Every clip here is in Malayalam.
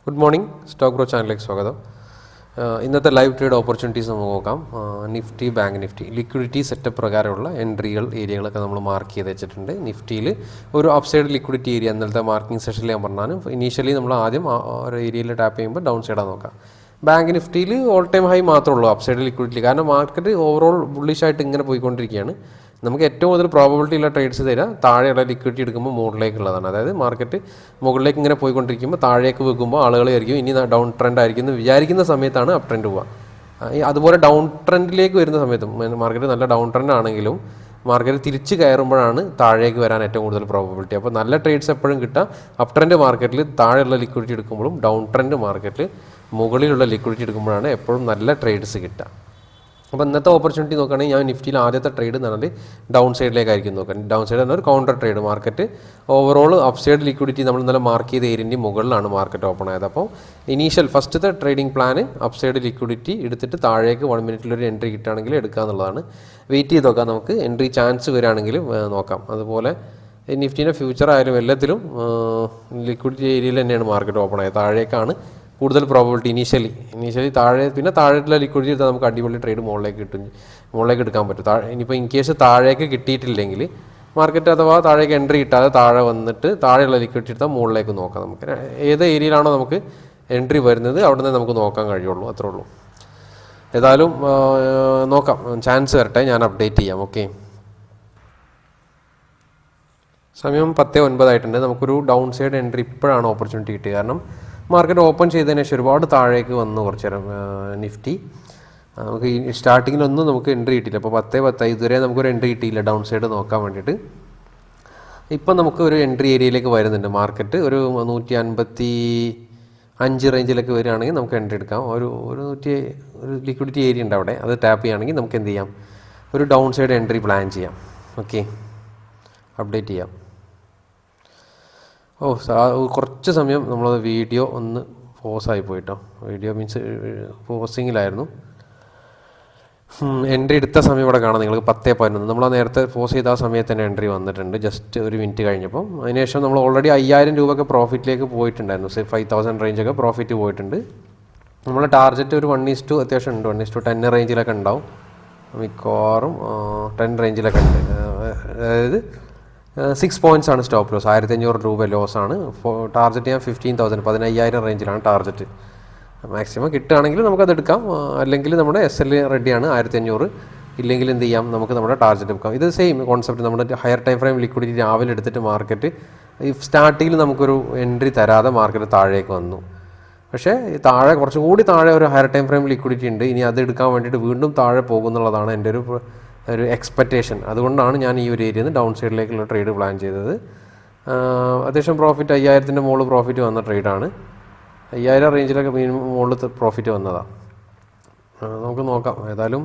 Good morning, Stock Pro ചാനലിലേക്ക് സ്വാഗതം. ഇന്നത്തെ ലൈവ് ട്രേഡ് ഓപ്പർച്യൂണിറ്റീസ് നമുക്ക് നോക്കാം. Nifty, bank Nifty liquidity setup പ്രകാരമുള്ള എൻട്രികൾ ഏരിയകളൊക്കെ നമ്മൾ മാർക്ക് ചെയ്ത് വെച്ചിട്ടുണ്ട്. നിഫ്റ്റിയിൽ ഒരു അപ്സൈഡ് ലിക്വിഡിറ്റി ഏരിയ ഇന്നലത്തെ മാർക്കിംഗ് സെഷനിൽ ഞാൻ പറഞ്ഞാലും ഇനീഷ്യലി നമ്മൾ ആദ്യം ഒരു ഏരിയയിൽ ടാപ്പ് ചെയ്യുമ്പോൾ ഡൗൺ സൈഡാണ് നോക്കാം. ബാങ്ക് നിഫ്റ്റിയിൽ ഓൾ ടൈം ഹൈ മാത്രമേ ഉള്ളൂ അപ്സൈഡ് ലിക്വിഡിറ്റി. കാരണം മാർക്കറ്റ് ഓവറോൾ ബുള്ളിഷായിട്ട് ഇങ്ങനെ പോയിക്കൊണ്ടിരിക്കുകയാണ്. നമുക്ക് ഏറ്റവും കൂടുതൽ പ്രോബബിലിറ്റി ഉള്ള ട്രേഡ്സ് തരിക താഴെയുള്ള ലിക്വിഡിറ്റി എടുക്കുമ്പോൾ മുകളിലേക്കുള്ളതാണ്. അതായത് മാർക്കറ്റ് മുകളിലേക്ക് ഇങ്ങനെ പോയിക്കൊണ്ടിരിക്കുമ്പോൾ താഴേക്ക് വെക്കുമ്പോൾ ആളുകൾ ആയിരിക്കും ഇനി ഡൗൺ ട്രെൻഡ് ആയിരിക്കും എന്ന് വിചാരിക്കുന്ന സമയത്താണ് അപ് ട്രെൻഡ് പോവുക. അതുപോലെ ഡൗൺ ട്രെൻഡിലേക്ക് വരുന്ന സമയത്തും മാർക്കറ്റ് നല്ല ഡൗൺ ട്രെൻഡ് ആണെങ്കിലും മാർക്കറ്റ് തിരിച്ച് കയറുമ്പോഴാണ് താഴേക്ക് വരാൻ ഏറ്റവും കൂടുതൽ പ്രോബബിലിറ്റി. അപ്പോൾ നല്ല ട്രേഡ്സ് എപ്പോഴും കിട്ടുക അപ് ട്രെൻഡ് മാർക്കറ്റിൽ താഴെയുള്ള ലിക്വിഡിറ്റി എടുക്കുമ്പോഴും ഡൗൺ ട്രെൻഡ് മാർക്കറ്റിൽ മുകളിലുള്ള ലിക്വിഡിറ്റി എടുക്കുമ്പോഴാണ് എപ്പോഴും നല്ല ട്രേഡ്സ് കിട്ടുക. അപ്പോൾ ഇന്നത്തെ ഓപ്പർച്യൂണിറ്റി നോക്കുകയാണെങ്കിൽ ഞാൻ നിഫ്റ്റിയിൽ ആദ്യത്തെ ട്രേഡ് എന്ന് പറഞ്ഞാൽ ഡൗൺ സൈഡിലേക്കായിരിക്കും നോക്കാൻ. ഡൗൺ സൈഡ് എന്നൊരു counter trade. Market overall up side liquidity നമ്മൾ ഇന്നലെ മാർക്ക് ചെയ്ത ഏരിയൻ്റെ മുകളിലാണ് മാർക്കറ്റ് ഓപ്പൺ ആയത്. അപ്പോൾ ഇനീഷ്യൽ ഫസ്റ്റത്തെ trading plan up side liquidity എടുത്തിട്ട് താഴേക്ക് 1 മിനിറ്റിലൊരു എൻട്രി കിട്ടുകയാണെങ്കിൽ എടുക്കുക എന്നുള്ളതാണ്. വെയിറ്റ് ചെയ്ത് നോക്കാം, നമുക്ക് എൻട്രി ചാൻസ് വരികയാണെങ്കിൽ നോക്കാം. അതുപോലെ നിഫ്റ്റിൻ്റെ ഫ്യൂച്ചർ ആയാലും എല്ലാത്തിലും ലിക്വിഡിറ്റി ഏരിയയിൽ തന്നെയാണ് മാർക്കറ്റ് ഓപ്പൺ ആയത്. താഴേക്കാണ് കൂടുതൽ പ്രോബബിലിറ്റി ഇനീഷ്യലി താഴെ. പിന്നെ താഴെയുള്ള ലിക്വിഡിറ്റി എടുത്താൽ നമുക്ക് അടിപൊളി ട്രേഡ് മുകളിലേക്ക് എടുക്കാൻ പറ്റും. ഇനിയിപ്പോൾ ഇൻ കേസ് താഴേക്ക് കിട്ടിയിട്ടില്ലെങ്കിൽ മാർക്കറ്റ് അഥവാ താഴേക്ക് എൻട്രി കിട്ടാതെ താഴെ വന്നിട്ട് താഴെയുള്ള ലിക്വിഡിറ്റി എടുത്താൽ മുകളിലേക്ക് നോക്കാം. നമുക്ക് ഏത് ഏരിയയിലാണോ നമുക്ക് എൻട്രി വരുന്നത് അവിടെ നിന്ന് നമുക്ക് നോക്കാൻ കഴിയുള്ളൂ, അത്രേ ഉള്ളൂ. ഏതായാലും നോക്കാം, ചാൻസ് വരട്ടെ, ഞാൻ അപ്ഡേറ്റ് ചെയ്യാം. ഓക്കെ, സമയം 10:09 ആയിട്ടുണ്ട്. നമുക്കൊരു ഡൗൺ സൈഡ് എൻട്രി ഇപ്പോഴാണ് ഓപ്പർച്യൂണിറ്റി കിട്ടിയത്. കാരണം മാർക്കറ്റ് ഓപ്പൺ ചെയ്തതിന് ശേഷം ഒരുപാട് താഴേക്ക് വന്നു കുറച്ച് നേരം നിഫ്റ്റി. നമുക്ക് ഈ സ്റ്റാർട്ടിങ്ങിലൊന്നും നമുക്ക് എൻട്രി കിട്ടിയില്ല. അപ്പോൾ 10:10 ഇതുവരെ നമുക്കൊരു എൻട്രി കിട്ടിയില്ല ഡൗൺ സൈഡ് നോക്കാൻ വേണ്ടിയിട്ട്. ഇപ്പം നമുക്ക് ഒരു എൻട്രി ഏരിയയിലേക്ക് വരുന്നുണ്ട്. മാർക്കറ്റ് ഒരു 155 റേഞ്ചിലേക്ക് വരികയാണെങ്കിൽ നമുക്ക് എൻട്രി എടുക്കാം. ഒരു ലിക്വിഡിറ്റി ഏരിയ ഉണ്ട് അവിടെ, അത് ടാപ്പ് ചെയ്യുകയാണെങ്കിൽ നമുക്ക് എന്ത് ചെയ്യാം, ഒരു ഡൗൺ സൈഡ് എൻട്രി പ്ലാൻ ചെയ്യാം. ഓക്കെ, അപ്ഡേറ്റ് ചെയ്യാം. കുറച്ച് സമയം നമ്മൾ വീഡിയോ ഒന്ന് പോസായി പോയിട്ടോ. Video means പോസിങ്ങിലായിരുന്നു. എൻട്രി എടുത്ത സമയം ഇവിടെ കാണാം നിങ്ങൾക്ക് 10:11. നമ്മൾ നേരത്തെ പോസ് ചെയ്ത ആ സമയത്ത് തന്നെ എൻട്രി വന്നിട്ടുണ്ട്, ജസ്റ്റ് ഒരു മിനിറ്റ് കഴിഞ്ഞപ്പോൾ. അതിനുശേഷം നമ്മൾ ഓൾറെഡി 5000 രൂപയൊക്കെ പ്രോഫിറ്റിലേക്ക് പോയിട്ടുണ്ടായിരുന്നു. 5000 റേഞ്ചൊക്കെ പ്രോഫിറ്റ് പോയിട്ടുണ്ട്. നമ്മൾ ടാർഗറ്റ് ഒരു 1:2 അത്യാവശ്യം ഉണ്ട്, 1:10 റേഞ്ചിലൊക്കെ ഉണ്ടാവും. മിക്കവാറും 10 റേഞ്ചിലൊക്കെ ഉണ്ട്. അതായത് 6 പോയിൻറ്റ്സ് ആണ് സ്റ്റോപ്പ് ലോസ്. 1500 രൂപ ലോസാണ്. ടാർഗറ്റ് ചെയ്യാൻ 15,000 15,000 റേഞ്ചിലാണ് ടാർഗറ്റ്. മാക്സിമം കിട്ടുകയാണെങ്കിൽ നമുക്കത് എടുക്കാം, അല്ലെങ്കിൽ നമ്മുടെ SL റെഡിയാണ് 1500. ഇല്ലെങ്കിൽ എന്ത് ചെയ്യാം, നമുക്ക് നമ്മുടെ ടാർഗറ്റ് എടുക്കാം. ഇത് സെയിം കോൺസെപ്റ്റ്. നമ്മുടെ ഹയർ ടൈം ഫ്രെയിം ലിക്വിഡിറ്റി രാവിലെ എടുത്തിട്ട് മാർക്കറ്റ് ഈ സ്റ്റാർട്ടിങ്ങിൽ നമുക്കൊരു എൻട്രി തരാതെ മാർക്കറ്റ് താഴേക്ക് വന്നു. പക്ഷേ താഴെ കുറച്ചും കൂടി താഴെ ഒരു ഹയർ ടൈം ഫ്രെയിം ലിക്വിഡിറ്റി ഉണ്ട്. ഇനി അത് എടുക്കാൻ വേണ്ടിയിട്ട് വീണ്ടും താഴെ പോകുന്നുള്ളതാണ് എൻ്റെ ഒരു എക്സ്പെക്റ്റേഷൻ. അതുകൊണ്ടാണ് ഞാൻ ഈ ഒരു ഏരിയയിൽ നിന്ന് ഡൗൺ സൈഡിലേക്കുള്ള ട്രേഡ് പ്ലാൻ ചെയ്തത്. അത്യാവശ്യം പ്രോഫിറ്റ് 5000-ൻ്റെ മുകളിൽ പ്രോഫിറ്റ് വന്ന ട്രേഡാണ്. 5000 റേഞ്ചിലൊക്കെ മിനിമം മുകളിൽ പ്രോഫിറ്റ് വന്നതാണ്. നമുക്ക് നോക്കാം. ഏതായാലും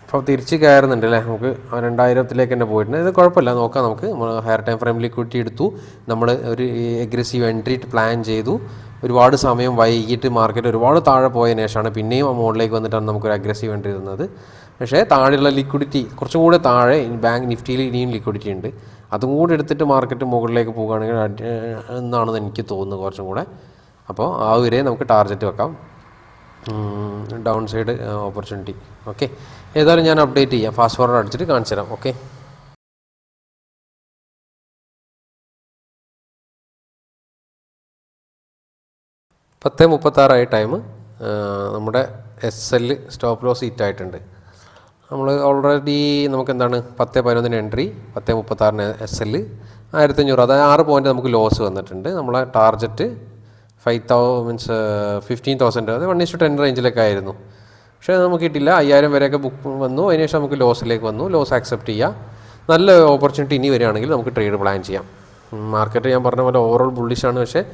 ഇപ്പോൾ തിരിച്ച് കയറുന്നുണ്ട് അല്ലേ, നമുക്ക് 2000-ലേക്ക് തന്നെ പോയിട്ടുണ്ട്. ഇത് കുഴപ്പമില്ല, നോക്കാം. നമുക്ക് ഹയർ ടൈം ഫ്രെയിം ലിക്വിഡിറ്റി എടുത്തു, നമ്മൾ ഒരു അഗ്രസീവ് എൻട്രി പ്ലാൻ ചെയ്തു. ഒരുപാട് സമയം വൈകിട്ട് മാർക്കറ്റ് ഒരുപാട് താഴെ പോയതിനു ശേഷമാണ് പിന്നെയും മുകളിലേക്ക് വന്നിട്ടാണ് നമുക്കൊരു അഗ്രസീവ് എൻട്രി തന്നത്. പക്ഷേ താഴെയുള്ള ലിക്വിഡിറ്റി കുറച്ചും കൂടെ താഴെ ബാങ്ക് നിഫ്റ്റിയിൽ ഇനിയും ലിക്വിഡിറ്റി ഉണ്ട്. അതും കൂടെ എടുത്തിട്ട് മാർക്കറ്റ് മുകളിലേക്ക് പോകുകയാണെങ്കിൽ എന്നാണെന്ന് എനിക്ക് തോന്നുന്നത് കുറച്ചും കൂടെ. അപ്പോൾ ആ വരെ നമുക്ക് ടാർഗറ്റ് വെക്കാം, ഡൗൺ സൈഡ് ഓപ്പർച്യൂണിറ്റി. ഓക്കെ, ഏതായാലും ഞാൻ അപ്ഡേറ്റ് ചെയ്യാം. ഫാസ്റ്റ് ഫോർവേഡ് അടിച്ചിട്ട് കാണിച്ചു തരാം. Okay, 10:36 time. നമ്മുടെ SL സ്റ്റോപ്പ് ലോസ് ഹിറ്റ് ആയിട്ടുണ്ട്. നമ്മൾ ഓൾറെഡി നമുക്ക് എന്താണ് 10:11 എൻട്രി, 10:36 SL 1500, അതായത് 6 പോയിൻറ്റ് നമുക്ക് ലോസ് വന്നിട്ടുണ്ട്. നമ്മളെ ടാർഗറ്റ് 15,000, അത് 1:10 റേഞ്ചിലൊക്കെ ആയിരുന്നു. പക്ഷേ നമുക്ക് കിട്ടില്ല. 5000 വരെയൊക്കെ ബുക്ക് വന്നു. അതിനുശേഷം നമുക്ക് ലോസിലേക്ക് വന്നു. ലോസ് ആക്സെപ്റ്റ് ചെയ്യുക. നല്ല ഓപ്പർച്യൂണിറ്റി ഇനി വരികയാണെങ്കിൽ നമുക്ക് ട്രേഡ് പ്ലാൻ ചെയ്യാം. മാർക്കറ്റ് ഞാൻ പറഞ്ഞ പോലെ ഓവറോൾ ബുള്ളിഷാണ്. പക്ഷേ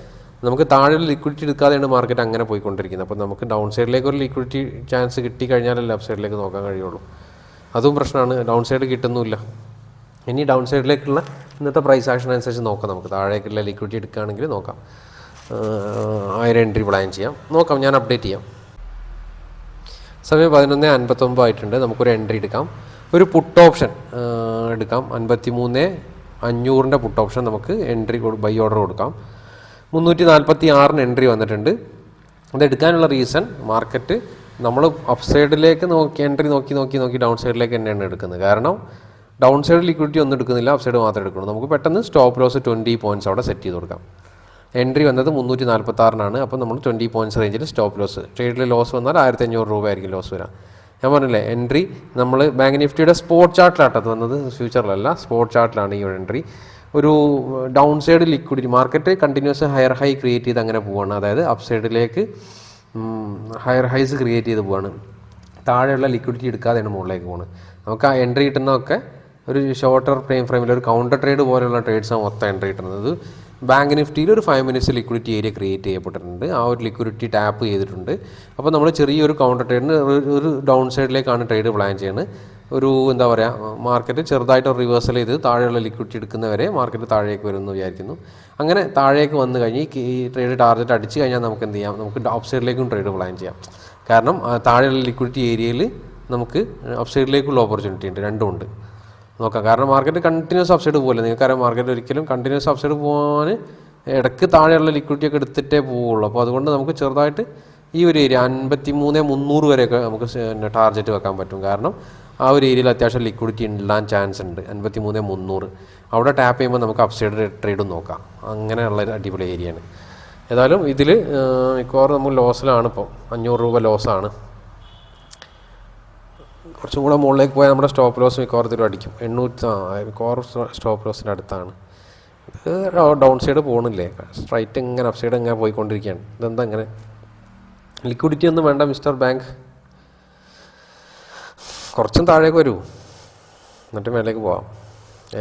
നമുക്ക് താഴെ ലിക്വിഡിറ്റി എടുക്കാതെയാണ് മാർക്കറ്റ് അങ്ങനെ പോയിക്കൊണ്ടിരിക്കുന്നത്. അപ്പോൾ നമുക്ക് ഡൗൺ സൈഡിലേക്ക് ഒരു ലിക്വിഡിറ്റി ചാൻസ് കിട്ടിക്കഴിഞ്ഞാലല്ലേ അപ്പ് സൈഡിലേക്ക് നോക്കാൻ കഴിയുള്ളൂ. അതും പ്രശ്നമാണ്, ഡൗൺ സൈഡ് കിട്ടുന്നുമില്ല. ഇനി ഡൗൺ സൈഡിലേക്കുള്ള ഇന്നത്തെ പ്രൈസ് ആക്ഷൻ അനുസരിച്ച് നോക്കാം. നമുക്ക് താഴേക്കുള്ള ലിക്വിഡിറ്റി എടുക്കുകയാണെങ്കിൽ നോക്കാം, 1000 എൻട്രി പ്ലാൻ ചെയ്യാം. നോക്കാം, ഞാൻ അപ്ഡേറ്റ് ചെയ്യാം. സമയം 11:59 ആയിട്ടുണ്ട്. നമുക്കൊരു എൻട്രി എടുക്കാം. ഒരു പുട്ട് ഓപ്ഷൻ എടുക്കാം. 53,500 പുട്ട് ഓപ്ഷൻ നമുക്ക് എൻട്രി ബൈ ഓർഡർ കൊടുക്കാം. 346 എൻട്രി വന്നിട്ടുണ്ട്. അതെടുക്കാനുള്ള റീസൺ മാർക്കറ്റ് നമ്മൾ അപ്പ് സൈഡിലേക്ക് എൻട്രി നോക്കി ഡൗൺ സൈഡിലേക്ക് തന്നെയാണ് എടുക്കുന്നത്. കാരണം ഡൗൺ സൈഡ് ലിക്വിഡിറ്റി ഒന്നും എടുക്കുന്നില്ല, അപ്പ് സൈഡ് മാത്രമേ എടുക്കുള്ളൂ. നമുക്ക് പെട്ടെന്ന് സ്റ്റോപ്പ് ലോസ് 20 പോയിൻറ്റ്സ് അവിടെ സെറ്റ് ചെയ്ത് കൊടുക്കാം. എൻട്രി വന്നത് 346 അപ്പോൾ നമ്മൾ 20 പോയിൻറ്റ്സ് റേഞ്ചിൽ സ്റ്റോപ്പ് ലോസ്. ട്രേഡിൽ ലോസ് വന്നാൽ 1500 രൂപ ആയിരിക്കും ലോസ് വരാം. ഞാൻ പറഞ്ഞില്ലേ, എൻട്രി നമ്മൾ ബാങ്ക് നിഫ്റ്റിയുടെ സ്പോട്ട് ചാർട്ടിലാട്ടത് വന്നത്, ഫ്യൂച്ചറിലല്ല, സ്പോട്ട് ചാർട്ടിലാണ് ഈ ഒരു എൻട്രി. ഒരു down side liquidity market continuous higher high create ചെയ്ത് അങ്ങനെ പോവുകയാണ്. അതായത് അപ്പ് സൈഡിലേക്ക് ഹയർ ഹൈസ് ക്രിയേറ്റ് ചെയ്ത് പോവാണ്. താഴെയുള്ള ലിക്വിഡിറ്റി എടുക്കാതെയാണ് മുകളിലേക്ക് പോകുന്നത്. നമുക്ക് ആ എൻട്രി കിട്ടുന്നതൊക്കെ ഒരു ഷോർട്ടർ ടൈം ഫ്രെയിമിൽ ഒരു കൗണ്ടർ ട്രേഡ് പോലെയുള്ള ട്രേഡ്സാണ് മൊത്തം എൻട്രി കിട്ടുന്നത്. ബാങ്ക് നിഫ്റ്റിയിൽ ഒരു 5 മിനിറ്റ്സ് ലിക്വിഡിറ്റി ഏരിയ ക്രിയേറ്റ് ചെയ്യപ്പെട്ടിട്ടുണ്ട്. ആ ഒരു ലിക്വിഡിറ്റി ടാപ്പ് ചെയ്തിട്ടുണ്ട്. അപ്പോൾ നമ്മൾ ചെറിയൊരു കൗണ്ടർ ട്രേഡിന് ഒരു ഡൗൺ സൈഡിലേക്കാണ് ട്രേഡ് പ്ലാൻ ചെയ്യുന്നത്. ഒരു എന്താ പറയുക, മാർക്കറ്റ് ചെറുതായിട്ട് റിവേഴ്സൽ ചെയ്ത് താഴെയുള്ള ലിക്വിഡിറ്റി എടുക്കുന്നവരെ മാർക്കറ്റ് താഴേക്ക് വരുമെന്ന് വിചാരിക്കുന്നു. അങ്ങനെ താഴേക്ക് വന്നു കഴിഞ്ഞ് ഈ ട്രേഡ് ടാർഗറ്റ് അടിച്ച് കഴിഞ്ഞാൽ നമുക്ക് എന്ത് ചെയ്യാം, നമുക്ക് അപ്പ് സൈഡിലേക്കും ട്രേഡ് പ്ലാൻ ചെയ്യാം. കാരണം താഴെയുള്ള ലിക്വിഡിറ്റി ഏരിയയിൽ നമുക്ക് അപ്പ് സൈഡിലേക്കുള്ള ഓപ്പർച്യൂണിറ്റി ഉണ്ട്, രണ്ടും ഉണ്ട്. നോക്കാം. കാരണം മാർക്കറ്റ് കണ്ടിന്യൂസ് അപ്സൈഡ് പോകില്ല. നിങ്ങൾക്കറിയാം, മാർക്കറ്റ് ഒരിക്കലും കണ്ടിന്യൂസ് അപ്സൈഡ് പോകാൻ ഇടയ്ക്ക് താഴെയുള്ള ലിക്വിഡിറ്റി ഒക്കെ എടുത്തിട്ടേ പോവുള്ളൂ. അപ്പോൾ അതുകൊണ്ട് നമുക്ക് ചെറുതായിട്ട് ഈ ഒരു ഏരിയ 53,300 വരെയൊക്കെ നമുക്ക് ടാർഗറ്റ് വെക്കാൻ പറ്റും. കാരണം ആ ഒരു ഏരിയയിൽ അത്യാവശ്യം ലിക്വിഡിറ്റി ഉണ്ടാൻ ചാൻസ് ഉണ്ട്. 53,300 അവിടെ ടാപ്പ് ചെയ്യുമ്പോൾ നമുക്ക് അപ്സൈഡ് ട്രേഡും നോക്കാം. അങ്ങനെയുള്ള ഒരു അടിപൊളി ഏരിയയാണ്. ഏതായാലും ഇതിൽ മിക്കവാറും നമ്മൾ ലോസിലാണ്. ഇപ്പോൾ 500 രൂപ ലോസാണ്. കുറച്ചും കൂടെ മുകളിലേക്ക് പോയാൽ നമ്മുടെ സ്റ്റോപ്പ് ലോസ് മിക്കവാറത്തിലും അടിക്കും. 800 മിക്കവാറും സ്റ്റോപ്പ് ലോസിൻ്റെ അടുത്താണ്. ഇത് ഡൗൺ സൈഡ് പോകണില്ലേ, സ്ട്രൈറ്റ് ഇങ്ങനെ അപ്പ് സൈഡ് ഇങ്ങനെ പോയിക്കൊണ്ടിരിക്കുകയാണ്. ഇതെന്താ ഇങ്ങനെ? ലിക്വിഡിറ്റി ഒന്നും വേണ്ട മിസ്റ്റർ ബാങ്ക്, കുറച്ചും താഴേക്ക് വരൂ, എന്നിട്ട് മേലേക്ക് പോവാം.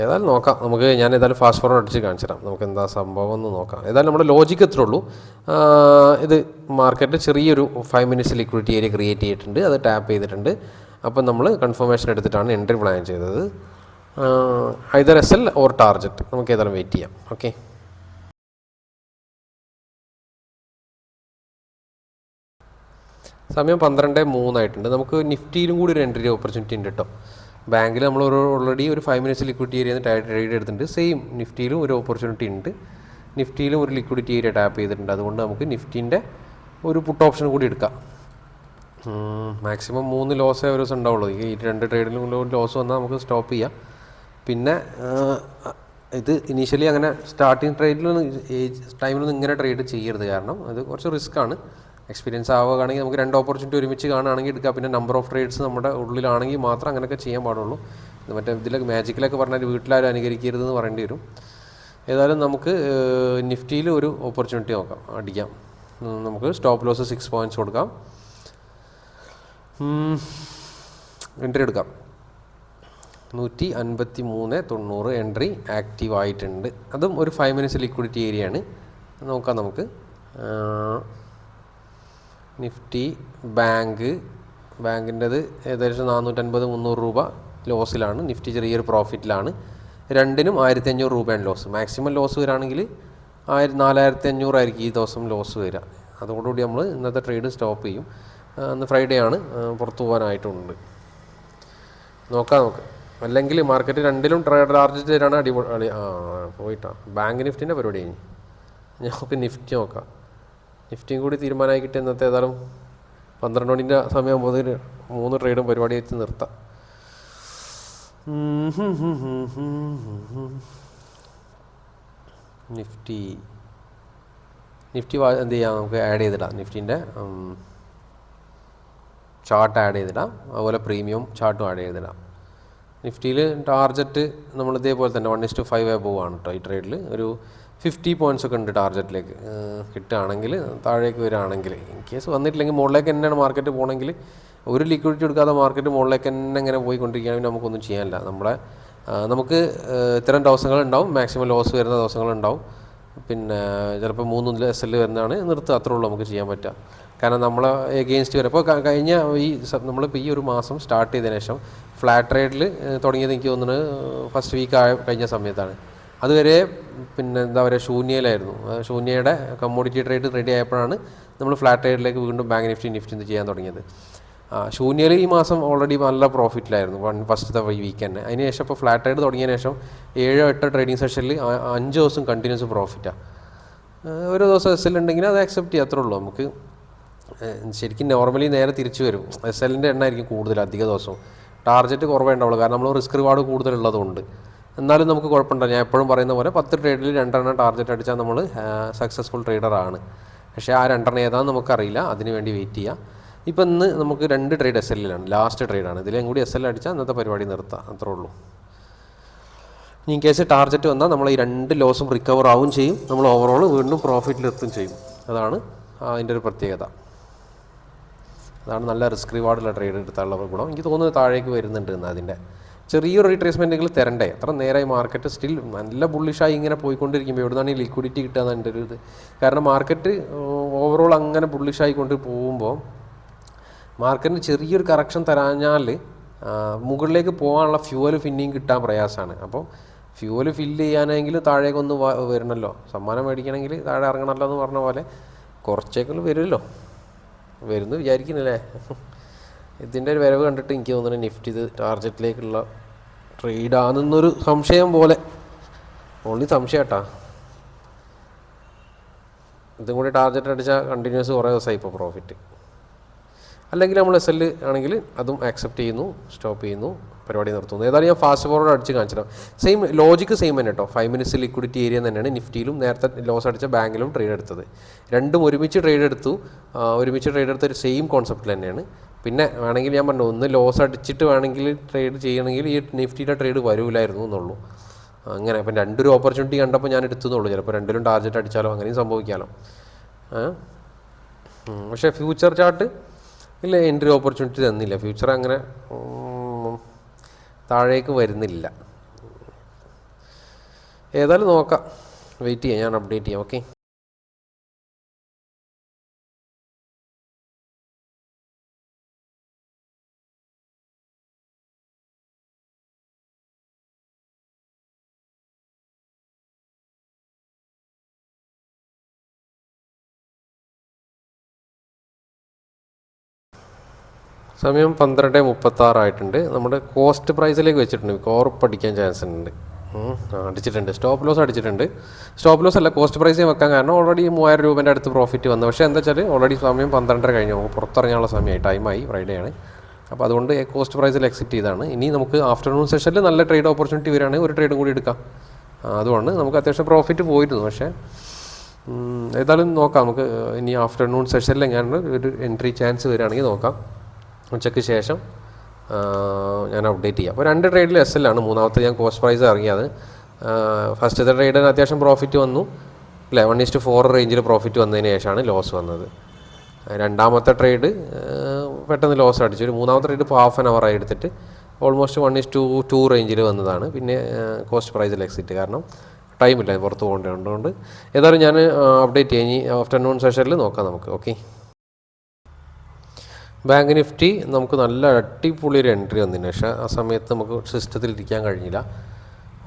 ഏതായാലും നോക്കാം. നമുക്ക് ഞാൻ ഏതായാലും ഫാസ്റ്റ് ഫോർവേഡ് അടിച്ച് കാണിച്ചു തരാം, നമുക്ക് എന്താ സംഭവം എന്ന് നോക്കാം. ഏതായാലും നമ്മുടെ ലോജിക്ക് എത്രേ ഉള്ളൂ. ഇത് മാർക്കറ്റ് ചെറിയൊരു 5 മിനിറ്റ്സ് ലിക്വിഡിറ്റി ഏരിയ ക്രിയേറ്റ് ചെയ്തിട്ടുണ്ട്, അത് ടാപ്പ് ചെയ്തിട്ടുണ്ട്. അപ്പം നമ്മൾ കൺഫർമേഷൻ എടുത്തിട്ടാണ് എൻട്രി പ്ലാൻ ചെയ്തത്. Either S L or target, നമുക്ക് ഏതായാലും വെയിറ്റ് ചെയ്യാം. ഓക്കെ, സമയം 12:03 ആയിട്ടുണ്ട്. നമുക്ക് നിഫ്റ്റിയിലും കൂടി ഒരു എൻട്രി ഓപ്പർച്യൂണിറ്റി ഉണ്ട് കേട്ടോ. ബാങ്കിൽ നമ്മൾ ഓൾറെഡി ഒരു 5 മിനിറ്റ്സ് ലിക്വിഡിറ്റി ഏരിയ ട്രേഡ് എടുത്തിട്ടുണ്ട്. സെയിം നിഫ്റ്റിയിലും ഒരു ഓപ്പർച്യൂണിറ്റി ഉണ്ട്. നിഫ്റ്റിയിലും ഒരു ലിക്വിഡിറ്റി ഏരിയ ടാപ്പ് ചെയ്തിട്ടുണ്ട്. അതുകൊണ്ട് നമുക്ക് നിഫ്റ്റിൻ്റെ ഒരു പുട്ട് ഓപ്ഷൻ കൂടി എടുക്കാം. മാക്സിമം 3 ലോസേ ഒരു ദിവസം ഉണ്ടാവുള്ളൂ. ഈ 2 ട്രേഡിലും ലോസ് വന്നാൽ നമുക്ക് സ്റ്റോപ്പ് ചെയ്യാം. പിന്നെ ഇത് ഇനീഷ്യലി അങ്ങനെ സ്റ്റാർട്ടിങ് ട്രേഡിലൊന്നും ടൈമിലൊന്നും ഇങ്ങനെ ട്രേഡ് ചെയ്യരുത്. കാരണം അത് കുറച്ച് റിസ്ക്കാണ്. എക്സ്പീരിയൻസ് ആവുകയാണെങ്കിൽ നമുക്ക് 2 ഓപ്പർച്യൂണിറ്റി ഒരുമിച്ച് കാണുകയാണെങ്കിൽ എടുക്കാം. പിന്നെ നമ്പർ ഓഫ് ട്രേഡ്സ് നമ്മുടെ ഉള്ളിലാണെങ്കിൽ മാത്രം അങ്ങനെയൊക്കെ ചെയ്യാൻ പാടുള്ളൂ. മറ്റേ ഇതിലൊക്കെ മാജിക്കിലൊക്കെ പറഞ്ഞാൽ വീട്ടിലാരും അനുകരിക്കരുതെന്ന് പറയേണ്ടി വരും. ഏതായാലും നമുക്ക് നിഫ്റ്റിയിൽ ഒരു ഓപ്പർച്യൂണിറ്റി നോക്കാം, അടിക്കാം. നമുക്ക് സ്റ്റോപ്പ് ലോസ് 6 പോയിൻറ്റ്സ് കൊടുക്കാം. എൻട്രി എടുക്കാം. 153.90 എൻട്രി ആക്റ്റീവ് ആയിട്ടുണ്ട്. അതും ഒരു 5 മിനിറ്റ്സ് ലിക്വിഡിറ്റി ഏരിയയാണ്. നോക്കാം നമുക്ക്. നിഫ്റ്റി ബാങ്കിൻ്റെത് ഏകദേശം 450-300 രൂപ ലോസിലാണ്. നിഫ്റ്റി ചെറിയൊരു പ്രോഫിറ്റിലാണ്. രണ്ടിനും 1500 രൂപയാണ് ലോസ്. മാക്സിമം ലോസ് വരികയാണെങ്കിൽ 4500 ആയിരിക്കും ഈ ദിവസം ലോസ് വരിക. അതോടുകൂടി നമ്മൾ ഇന്നത്തെ ട്രേഡ് സ്റ്റോപ്പ് ചെയ്യും. ഇന്ന് ഫ്രൈഡേ ആണ്, പുറത്തു പോകാനായിട്ടുണ്ട്. നോക്കാം നമുക്ക്. അല്ലെങ്കിൽ മാർക്കറ്റ് രണ്ടിലും ടാർജറ്റ് തരാണ് അടിപൊളി. പോയിട്ടാണ് ബാങ്ക് നിഫ്റ്റിൻ്റെ പരിപാടി കഴിഞ്ഞ്. നമുക്ക് നിഫ്റ്റി നോക്കാം. നിഫ്റ്റിയും കൂടി തീരുമാനമായി കിട്ടിയ ഇന്നത്തെ ഏതായാലും 12 മണിൻ്റെ സമയമാകുമ്പോൾ 3 ട്രേഡും പരിപാടി വെച്ച് നിർത്താം. നിഫ്റ്റി എന്ത് ചെയ്യാം, നമുക്ക് ആഡ് ചെയ്തിടാം. നിഫ്റ്റീൻ്റെ ചാർട്ട് ആഡ് ചെയ്തിടാം. അതുപോലെ പ്രീമിയം ചാർട്ടും ആഡ് ചെയ്തിടാം. നിഫ്റ്റിയിൽ ടാർജറ്റ് നമ്മൾ ഇതേപോലെ തന്നെ 1:5 പോവുകയാണ് കേട്ടോ. ഈ ട്രേഡിൽ ഒരു 50 പോയിൻറ്റ്സ് ഒക്കെ ഉണ്ട് ടാർജറ്റിലേക്ക്. കിട്ടുകയാണെങ്കിൽ താഴേക്ക് വരികയാണെങ്കിൽ, ഇൻ കേസ് വന്നിട്ടില്ലെങ്കിൽ മുകളിലേക്ക് തന്നെയാണ് മാർക്കറ്റ് പോകണമെങ്കിൽ, ഒരു ലിക്വിഡിറ്റി എടുക്കാതെ മാർക്കറ്റ് മുകളിലേക്ക് തന്നെ ഇങ്ങനെ പോയിക്കൊണ്ടിരിക്കുകയാണെങ്കിൽ നമുക്കൊന്നും ചെയ്യാനില്ല. നമുക്ക് ഇത്തരം ദിവസങ്ങളുണ്ടാവും, മാക്സിമം ലോസ് വരുന്ന ദിവസങ്ങളുണ്ടാവും. പിന്നെ ചിലപ്പോൾ 3 SL വരുന്നതാണ്, നിർത്തുക, അത്രേ ഉള്ളൂ നമുക്ക് ചെയ്യാൻ പറ്റുക. കാരണം നമ്മൾ എഗെയിൻസ്റ്റ് വരും. അപ്പോൾ കഴിഞ്ഞ നമ്മളിപ്പോൾ ഈ ഒരു മാസം സ്റ്റാർട്ട് ചെയ്തതിനു ശേഷം ഫ്ലാറ്റ് ട്രേഡിൽ തുടങ്ങിയത് എനിക്ക് തോന്നുന്നത് ഫസ്റ്റ് വീക്ക് കഴിഞ്ഞ സമയത്താണ്. അതുവരെ പിന്നെ എന്താ പറയുക, ശൂന്യയിലായിരുന്നു. ശൂന്യയുടെ കമ്മോഡിറ്റി ട്രേഡ് റെഡി ആയപ്പോഴാണ് നമ്മൾ ഫ്ലാറ്റ് ട്രേഡിലേക്ക് വീണ്ടും ബാങ്ക് നിഫ്റ്റി ചെയ്യാൻ തുടങ്ങിയത്. ശൂന്യയിൽ ഈ മാസം ഓൾറെഡി നല്ല പ്രോഫിറ്റിലായിരുന്നു ഫസ്റ്റത്തെ വീക്ക് തന്നെ. അതിനുശേഷം ഇപ്പോൾ ഫ്ലാറ്റ് ട്രേഡ് തുടങ്ങിയതിന് ശേഷം 7-8 ട്രേഡിംഗ് സെഷനിൽ 5 ദിവസം കണ്ടിന്യൂസ് പ്രോഫിറ്റാണ്. ഒരു ദിവസം എസ് എൽ ഉണ്ടെങ്കിൽ അത് അക്സെപ്റ്റ് ചെയ്യുക, അത്രേ ഉള്ളൂ. നമുക്ക് ശരിക്കും നോർമലി നേരെ തിരിച്ചു വരും. എസ് എല്ലിൻ്റെ എണ്ണ ആയിരിക്കും കൂടുതൽ അധിക ദിവസവും, ടാർജറ്റ് കുറവേ ഉണ്ടാവുള്ളൂ. കാരണം നമ്മൾ റിസ്ക് റിവാർഡ് കൂടുതലുള്ളതുകൊണ്ട്. എന്നാലും നമുക്ക് കുഴപ്പമുണ്ടോ, ഞാൻ എപ്പോഴും പറയുന്ന പോലെ 10 ട്രേഡിൽ 2 ടാർജറ്റ് അടിച്ചാൽ നമ്മൾ സക്സസ്ഫുൾ ട്രേഡറാണ്. പക്ഷേ ആ 2 ഏതാണെന്ന് നമുക്കറിയില്ല, അതിന് വേണ്ടി വെയിറ്റ് ചെയ്യുക. ഇപ്പം ഇന്ന് നമുക്ക് 2 ട്രേഡ് എസ് എല്ലിലാണ്, ലാസ്റ്റ് ട്രേഡാണ്. ഇതിലേയും കൂടി എസ് എൽ അടിച്ചാൽ അന്നത്തെ പരിപാടി നിർത്താം, അത്രേ ഉള്ളൂ. ഇൻ കേസ് ടാർജറ്റ് വന്നാൽ നമ്മൾ ഈ 2 ലോസും റിക്കവർ ആവും ചെയ്യും, നമ്മൾ ഓവറോൾ വീണ്ടും പ്രോഫിറ്റിലെത്തും ചെയ്യും. അതാണ് അതിൻ്റെ ഒരു പ്രത്യേകത. അതാണ് നല്ല റിസ്ക് റിവാർഡുള്ള ട്രേഡ് എടുത്താലുള്ള ഗുണം. എനിക്ക് തോന്നുന്നത് താഴേക്ക് വരുന്നുണ്ട് എന്ന്. അതിൻ്റെ ചെറിയൊരു റീട്രേസ്മെൻറ്റുകൾ തരണ്ടേ, അത്ര നേരായി മാർക്കറ്റ് സ്റ്റിൽ നല്ല ബുള്ളിഷായി ഇങ്ങനെ പോയിക്കൊണ്ടിരിക്കുമ്പോൾ എവിടുന്നാണ് ഈ ലിക്വിഡിറ്റി കിട്ടുക എന്നാണ് എൻ്റെ ഒരു ഇത്. കാരണം മാർക്കറ്റ് ഓവറോൾ അങ്ങനെ ബുള്ളിഷായിക്കൊണ്ട് പോകുമ്പോൾ മാർക്കറ്റിന് ചെറിയൊരു കറക്ഷൻ തരാഞ്ഞാൽ മുകളിലേക്ക് പോകാനുള്ള ഫ്യൂവൽ പിന്നെയും കിട്ടാൻ പ്രയാസമാണ്. അപ്പോൾ ഫ്യൂവൽ ഫില്ല് ചെയ്യാനെങ്കിലും താഴേക്കൊന്ന് വരണമല്ലോ, സമ്മാനം മേടിക്കണമെങ്കിൽ താഴെ ഇറങ്ങണമല്ലോ എന്ന് പറഞ്ഞ പോലെ കുറച്ചേക്കൊന്നും വരുമല്ലോ, വരുന്നു വിചാരിക്കുന്നില്ലേ. ഇതിൻ്റെ ഒരു വരവ് കണ്ടിട്ട് എനിക്ക് തോന്നുന്നു നിഫ്റ്റി ഇത് ടാർജറ്റിലേക്കുള്ള ട്രേഡാണെന്നൊരു സംശയം പോലെ, ഓൺലി സംശയം കേട്ടാ. ഇതും കൂടി ടാർജറ്റ് അടിച്ചാൽ കണ്ടിന്യൂസ് കുറേ ദിവസമായി ഇപ്പോൾ പ്രോഫിറ്റ്. അല്ലെങ്കിൽ നമ്മൾ എസ് എൽ ആണെങ്കിൽ അതും ആക്സെപ്റ്റ് ചെയ്യുന്നു, സ്റ്റോപ്പ് ചെയ്യുന്നു, പരിപാടി നിർത്തുന്നു. ഏതായാലും ഞാൻ ഫാസ്റ്റ് ഫോർവേഡ് അടിച്ച് കാണിച്ചിടാം. സെയിം ലോജിക്ക് സെയിം തന്നെ കേട്ടോ. 5 മിനിറ്റ്സ് ലിക്വിഡിറ്റി ഏരിയ തന്നെയാണ് നിഫ്റ്റിയിലും നേരത്തെ ലോസ് അടിച്ച ബാങ്കിലും ട്രേഡ് എടുത്തത്. രണ്ടും ഒരുമിച്ച് ട്രേഡ് എടുത്ത ഒരു സെയിം കോൺസെപ്റ്റിൽ തന്നെയാണ്. പിന്നെ വേണമെങ്കിൽ ഞാൻ പറഞ്ഞു, ഒന്ന് ലോസ് അടിച്ചിട്ട് വേണമെങ്കിൽ ട്രേഡ് ചെയ്യണമെങ്കിൽ ഈ നിഫ്റ്റിയുടെ ട്രേഡ് വരൂലായിരുന്നു എന്നുള്ളൂ. അങ്ങനെ അപ്പം 2 ഓപ്പർച്യൂണിറ്റി കണ്ടപ്പോൾ ഞാൻ എടുത്തുന്നുള്ളൂ. ചിലപ്പോൾ 2ലും ടാർജറ്റ് അടിച്ചാലോ അങ്ങനെയും സംഭവിക്കാമല്ലോ. പക്ഷേ ഫ്യൂച്ചർ ചാർട്ട് ഇല്ല, എൻട്രി ഓപ്പർച്യൂണിറ്റി തന്നില്ല. ഫ്യൂച്ചർ അങ്ങനെ താഴേക്ക് വരുന്നില്ല. ഏതായാലും നോക്കാം, വെയിറ്റ് ചെയ്യാം, ഞാൻ അപ്ഡേറ്റ് ചെയ്യാം. ഓക്കെ. സമയം 12:36 ആയിട്ടുണ്ട്. നമ്മുടെ കോസ്റ്റ് പ്രൈസിലേക്ക് വെച്ചിട്ടുണ്ട്, ഉറപ്പടിക്കാൻ ചാൻസ് ഉണ്ട്. അടിച്ചിട്ടുണ്ട്, സ്റ്റോപ്പ് ലോസ് അടിച്ചിട്ടുണ്ട്. സ്റ്റോപ്പ് ലോസ് അല്ല, കോസ്റ്റ് പ്രൈസ് വെക്കാൻ കാരണം ഓൾറെഡി 3000 രൂപേൻ്റെ അടുത്ത് പ്രോഫിറ്റ് വന്നു. പക്ഷേ എന്താ വെച്ചാൽ ഓൾറെഡി സമയം 12:30 കഴിഞ്ഞു, പുറത്തിറങ്ങാനുള്ള സമയമായി, ടൈമായി, ഫ്രൈഡേ ആണ്. അപ്പോൾ അതുകൊണ്ട് കോസ്റ്റ് പ്രൈസിൽ എക്സിറ്റ് ചെയ്താണ്. ഇനി നമുക്ക് ആഫ്റ്റർനൂൺ സെഷനിൽ നല്ല ട്രേഡ് ഓപ്പർച്യൂണിറ്റി വരികയാണെങ്കിൽ ഒരു ട്രേഡും കൂടി എടുക്കാം. അതുകൊണ്ട് നമുക്ക് അത്യാവശ്യം പ്രോഫിറ്റ് പോയിരുന്നു. പക്ഷേ ഏതായാലും നോക്കാം, നമുക്ക് ഇനി ആഫ്റ്റർനൂൺ സെഷനിൽ എങ്ങാണ്ട് ഒരു എൻട്രി ചാൻസ് വരികയാണെങ്കിൽ നോക്കാം. ഉച്ചയ്ക്ക് ശേഷം ഞാൻ അപ്ഡേറ്റ് ചെയ്യാം. അപ്പോൾ 2 ട്രേഡിൽ എസ് എൽ ആണ്. മൂന്നാമത്തെ ഞാൻ കോസ്റ്റ് പ്രൈസ് ഇറങ്ങിയത്. ഫസ്റ്റത്തെ ട്രേഡിന് അത്യാവശ്യം പ്രോഫിറ്റ് വന്നു അല്ലേ, 1:4 റേഞ്ചിൽ പ്രോഫിറ്റ് വന്നതിന് ശേഷമാണ് ലോസ് വന്നത്. രണ്ടാമത്തെ ട്രേഡ് പെട്ടെന്ന് ലോസ് അടിച്ചു. ഒരു മൂന്നാമത്തെ ട്രേഡ് ഇപ്പോൾ ഹാഫ് ആൻ അവറായി എടുത്തിട്ട് ഓൾമോസ്റ്റ് 1:2 റേഞ്ചിൽ വന്നതാണ്. പിന്നെ കോസ്റ്റ് പ്രൈസിൽ എക്സിറ്റ്, കാരണം ടൈമില്ല, പുറത്ത് പോകേണ്ടതുകൊണ്ട്. ഏതായാലും ഞാൻ അപ്ഡേറ്റ് ചെയ്യാം. ഇനി ആഫ്റ്റർനൂൺ സെഷനിൽ നോക്കാം നമുക്ക്. ഓക്കെ. ബാങ്ക് നിഫ്റ്റി നമുക്ക് നല്ല അടിപൊളി ഒരു എൻട്രി വന്നതിന് പക്ഷേ ആ സമയത്ത് നമുക്ക് സിസ്റ്റത്തിൽ ഇരിക്കാൻ കഴിഞ്ഞില്ല.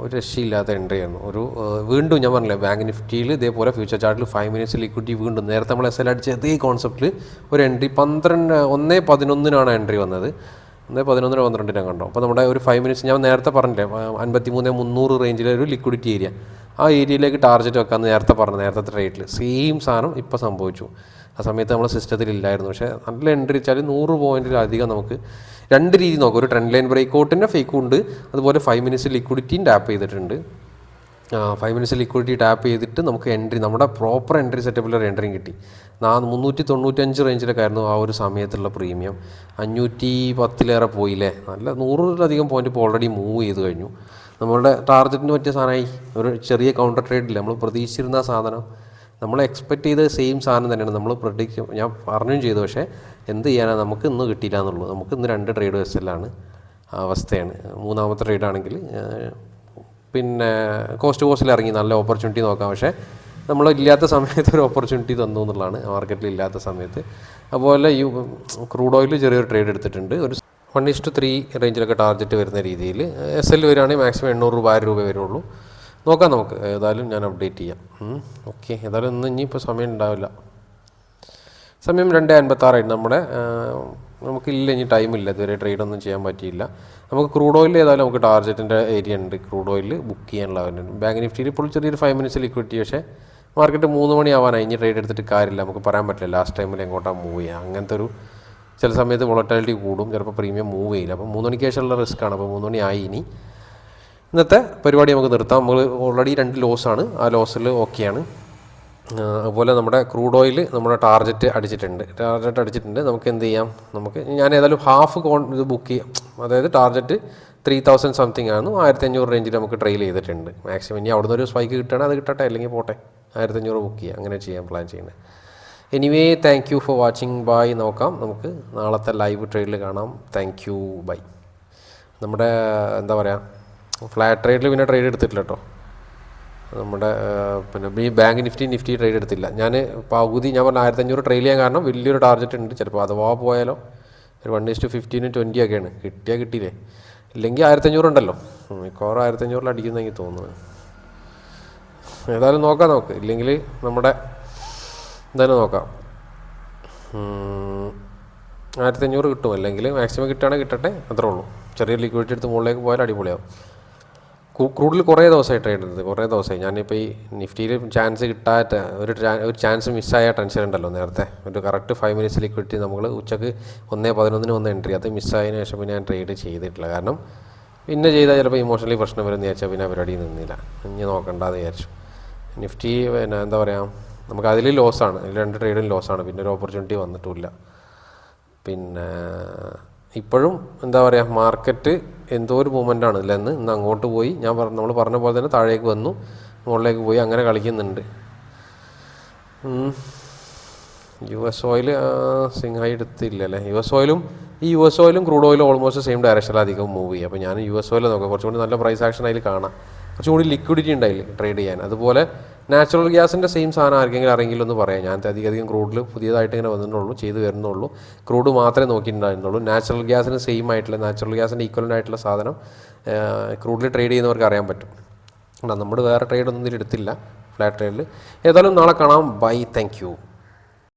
ഒരു രക്ഷയില്ലാത്ത എൻട്രിയായിരുന്നു. വീണ്ടും ഞാൻ പറഞ്ഞില്ലേ, ബാങ്ക് നിഫ്റ്റിയിൽ ഇതേപോലെ ഫ്യൂച്ചർ ചാർട്ടിൽ 5 മിനിറ്റ്സ് ലിക്വിഡിറ്റി വീണ്ടും നേരത്തെ നമ്മൾ എസ് എൽ അടിച്ച അതേ കോൺസെപ്റ്റിൽ ഒരു എൻട്രി 1:11 എൻട്രി വന്നത്. 1:11 12 കണ്ടോ. അപ്പോൾ നമ്മുടെ ഒരു 5 മിനിറ്റ്സ് ഞാൻ നേരത്തെ പറഞ്ഞില്ലേ, 53,300 റേഞ്ചിലെ ഒരു ലിക്വിഡിറ്റി ഏരിയ, ആ ഏരിയയിലേക്ക് ടാർജറ്റ് വെക്കാമെന്ന് നേരത്തെ പറഞ്ഞു. നേരത്തെ റേറ്റിൽ സെയിം സാധനം ഇപ്പോൾ സംഭവിച്ചു. ആ സമയത്ത് നമ്മൾ സിസ്റ്റത്തിൽ ഇല്ലായിരുന്നു. പക്ഷേ നല്ല എൻട്രി വെച്ചാൽ 100 പോയിൻറ്റിലധികം നമുക്ക് 2 രീതി നോക്കാം. ഒരു ട്രെൻഡ് ലൈൻ ബ്രേക്കൗട്ടിൻ്റെ ഫേക്കും ഉണ്ട്, അതുപോലെ 5 മിനിറ്റ്സ് ലിക്വിഡിറ്റിയും ടാപ്പ് ചെയ്തിട്ടുണ്ട്. 5 മിനിറ്റ്സ് ലിക്വിഡിറ്റി ടാപ്പ് ചെയ്തിട്ട് നമുക്ക് എൻട്രി, നമ്മുടെ പ്രോപ്പർ എൻട്രി സെറ്റപ്പിലൊരു എൻട്രിയും കിട്ടി. 395 റേഞ്ചിലൊക്കെ ആയിരുന്നു ആ ഒരു സമയത്തുള്ള പ്രീമിയം. 510 പോയില്ലേ, നല്ല 100-ലധികം പോയിൻറ്റ് ഇപ്പോൾ ഓൾറെഡി മൂവ് ചെയ്ത് കഴിഞ്ഞു. നമ്മളുടെ ടാർജറ്റിന് പറ്റിയ സാധനമായി. ഒരു ചെറിയ കൗണ്ടർ ട്രേഡില്ല, നമ്മൾ പ്രതീക്ഷിച്ചിരുന്ന സാധനം, നമ്മൾ എക്സ്പെക്റ്റ് ചെയ്ത സെയിം സാധനം തന്നെയാണ് നമ്മൾ പ്രഡിക്റ്റ്, ഞാൻ പറഞ്ഞും ചെയ്തു. പക്ഷേ എന്ത് ചെയ്യാനാണ്, നമുക്ക് ഇന്ന് കിട്ടിയില്ല എന്നുള്ളൂ. നമുക്ക് ഇന്ന് 2 ട്രേഡ് എസ് എല്ലാണ് അവസ്ഥയാണ്. മൂന്നാമത്തെ ട്രേഡാണെങ്കിൽ പിന്നെ കോസ്റ്റിൽ ഇറങ്ങി നല്ല ഓപ്പർച്യൂണിറ്റി നോക്കാം. പക്ഷേ നമ്മളില്ലാത്ത സമയത്ത് ഒരു ഓപ്പർച്യൂണിറ്റി തന്നു എന്നുള്ളതാണ്, മാർക്കറ്റിൽ ഇല്ലാത്ത സമയത്ത്. അതുപോലെ ഈ ക്രൂഡ് ഓയിൽ ചെറിയൊരു ട്രേഡ് എടുത്തിട്ടുണ്ട്. ഒരു 1:3 റേഞ്ചിലൊക്കെ ടാർജറ്റ് വരുന്ന രീതിയിൽ എസ് എൽ വരികയാണെങ്കിൽ മാക്സിമം 800 രൂപ 1000 രൂപ വരുള്ളൂ. നോക്കാം നമുക്ക്. ഏതായാലും ഞാൻ അപ്ഡേറ്റ് ചെയ്യാം. ഓക്കെ. ഏതായാലും ഇനിയിപ്പോൾ സമയം ഉണ്ടാവില്ല. സമയം 2:56 നമ്മുടെ നമുക്കില്ല, ഇനി ടൈമില്ല, ഇതുവരെ ട്രേഡൊന്നും ചെയ്യാൻ പറ്റിയില്ല. നമുക്ക് ക്രൂഡ് ഓയിൽ ഏതായാലും നമുക്ക് ടാർജറ്റിൻ്റെ ഏരിയ ഉണ്ട്, ക്രൂഡ് ഓയിൽ ബുക്ക് ചെയ്യാനുള്ള. ബാങ്ക് നിഫ്റ്റിയിൽ ഇപ്പോൾ ചെറിയൊരു 5 മിനിറ്റ്സ് ലിക്വിഡിറ്റി, പക്ഷേ മാർക്കറ്റ് 3 മണി ആവാനായി, ഇനി ട്രേഡ് എടുത്തിട്ട് കാര്യമില്ല, നമുക്ക് പറയാൻ പറ്റില്ല ലാസ്റ്റ് ടൈമിൽ എങ്ങോട്ടാണ് മൂവ് ചെയ്യുക. അങ്ങനത്തെ ഒരു ചില സമയത്ത് വോളറ്റാലിറ്റി കൂടും, ചിലപ്പോൾ പ്രീമിയം മൂവ് ചെയ്യില്ല. അപ്പോൾ 3 മണിക്ക് ശേഷമുള്ള റിസ്ക്കാണ്. അപ്പോൾ 3 മണി ആയി. ഇനി ഇന്നത്തെ പരിപാടി നമുക്ക് നിർത്താം. നമ്മൾ ഓൾറെഡി 2 ലോസാണ്, ആ ലോസിൽ ഓക്കെയാണ്. അതുപോലെ നമ്മുടെ ക്രൂഡ് ഓയിൽ നമ്മുടെ ടാർഗറ്റ് അടിച്ചിട്ടുണ്ട്. നമുക്ക് എന്ത് ചെയ്യാം, ഞാൻ ഏതായാലും ഹാഫ് ഇത് ബുക്ക് ചെയ്യാം. അതായത് ടാർഗറ്റ് 3000 സംതിങ് ആണ്, 1500 റേഞ്ചിൽ നമുക്ക് ട്രെയിൽ ചെയ്തിട്ടുണ്ട് മാക്സിമം. ഇനി അവിടുന്ന് ഒരു സ്പൈക്ക് കിട്ടുകയാണെങ്കിൽ അത് കിട്ടട്ടെ, അല്ലെങ്കിൽ പോട്ടെ, 1500 ബുക്ക് ചെയ്യാം. അങ്ങനെ ചെയ്യാൻ പ്ലാൻ ചെയ്യുന്നത്. Anyway thank you for watching. Bye. നോക്കാം, നമുക്ക് നാളത്തെ ലൈവ് ട്രേഡിൽ കാണാം. Thank you, bye. നമ്മുടെ എന്താ പറയുക, ഫ്ലാറ്റ് ട്രേഡിൽ പിന്നെ ട്രേഡ് എടുത്തിട്ടില്ല കേട്ടോ. നമ്മുടെ പിന്നെ ഈ ബാങ്ക് നിഫ്റ്റി ട്രേഡ് എടുത്തില്ല. ഞാൻ പകുതി ഞാൻ പറഞ്ഞ 1500 ട്രെയിൽ ചെയ്യാൻ കാരണം വലിയൊരു ടാർഗറ്റ് ഉണ്ട്. ചിലപ്പോൾ അഥവാ പോയാലോ ഒരു 1:15 20 ഒക്കെയാണ്. കിട്ടിയില്ലേ, ഇല്ലെങ്കിൽ 1500 ഉണ്ടല്ലോ, മിക്കവാറും 1500 അടിക്കുന്നെങ്കിൽ തോന്നുന്നു. ഏതായാലും നോക്കാം, ഇല്ലെങ്കിൽ നമ്മുടെ എന്തായാലും നോക്കാം. 1500 കിട്ടും, അല്ലെങ്കിൽ മാക്സിമം കിട്ടുകയാണെങ്കിൽ കിട്ടട്ടെ, അത്രേ ഉള്ളൂ. ചെറിയ ലിക്വിഡിറ്റി എടുത്ത് മുകളിലേക്ക് പോയാൽ അടിപൊളിയാവും. ക്രൂഡിൽ കുറേ ദിവസമായി ട്രേഡ് എടുത്തത്, കുറേ ദിവസമായി. ഞാനിപ്പോൾ ഈ നിഫ്റ്റിയിൽ ചാൻസ് കിട്ടാത്ത ഒരു ചാൻസ് മിസ്സായ ടെൻഷൻ ഉണ്ടല്ലോ നേരത്തെ. ഒരു കറക്റ്റ് 5 മിനിറ്റ്സ് ലിക്വിഡിറ്റി നമ്മൾ ഉച്ചക്ക് 1:11 വന്ന എൻട്രി, അത് മിസ്സായതിനു ശേഷം പിന്നെ ഞാൻ ട്രേഡ് ചെയ്തിട്ടില്ല. കാരണം പിന്നെ ചെയ്താൽ ചിലപ്പോൾ ഇമോഷണലി പ്രശ്നം വരുമെന്ന് വിചാരിച്ചാൽ പിന്നെ പരിപാടി നിന്നില്ല. ഇനി നോക്കണ്ടെന്ന് വിചാരിച്ചു. നിഫ്റ്റി പിന്നെ എന്താ പറയുക, നമുക്ക് അതിൽ ലോസാണ്, അതിൽ 2 ട്രേഡിലും ലോസാണ്. പിന്നെ ഒരു ഓപ്പർച്യൂണിറ്റി വന്നിട്ടുമില്ല. പിന്നെ ഇപ്പോഴും എന്താ പറയുക, മാർക്കറ്റ് എന്തോ ഒരു മൂവ്മെൻ്റാണ് ഇല്ലെന്ന്. ഇന്ന് അങ്ങോട്ട് പോയി, നമ്മൾ പറഞ്ഞ പോലെ തന്നെ താഴേക്ക് വന്നു, മുകളിലേക്ക് പോയി, അങ്ങനെ കളിക്കുന്നുണ്ട്. US ഓയിൽ സിംഹായി എടുത്തില്ലല്ലേ. US ഓയിലും ക്രൂഡ് ഓയിലും ഓൾമോസ്റ്റ് സെയിം ഡയറക്ഷനിൽ അധികം മൂവ് ചെയ്യും. അപ്പോൾ ഞാൻ US ഓയിൽ നോക്കാം, കുറച്ചും കൂടി നല്ല പ്രൈസ് ആക്ഷൻ അതിൽ കാണാം, കുറച്ചും കൂടി ലിക്വിഡിറ്റി ഉണ്ടായില്ല ട്രേഡ് ചെയ്യാൻ. അതുപോലെ നാച്ചുറൽ ഗ്യാസിൻ്റെ സെയിം സാധനം ആർക്കെങ്കിലും അറിയെങ്കിലും ഒന്ന് പറയാം. ഞാൻ അധികം ക്രൂഡിൽ പുതിയതായിട്ട് ഇങ്ങനെ വന്നിട്ടുള്ളൂ, ചെയ്ത് വരുന്നുള്ളൂ. ക്രൂഡ് മാത്രമേ നോക്കിയിട്ടുണ്ടായിരുന്നുള്ളൂ. നാച്ചുറൽ ഗ്യാസിന് സെയിം ആയിട്ടുള്ള, നാച്ചുറൽ ഗ്യാസിൻ്റെ ഈക്വലൻ്റ് ആയിട്ടുള്ള സാധനം ക്രൂഡിൽ ട്രേഡ് ചെയ്യുന്നവർക്ക് അറിയാൻ പറ്റും. നമ്മൾ വേറെ ട്രേഡൊന്നും ഇതിൽ എടുത്തില്ല ഫ്ലാറ്റ് ട്രേഡിൽ. ഏതായാലും നാളെ കാണാം. ബൈ. Thank you.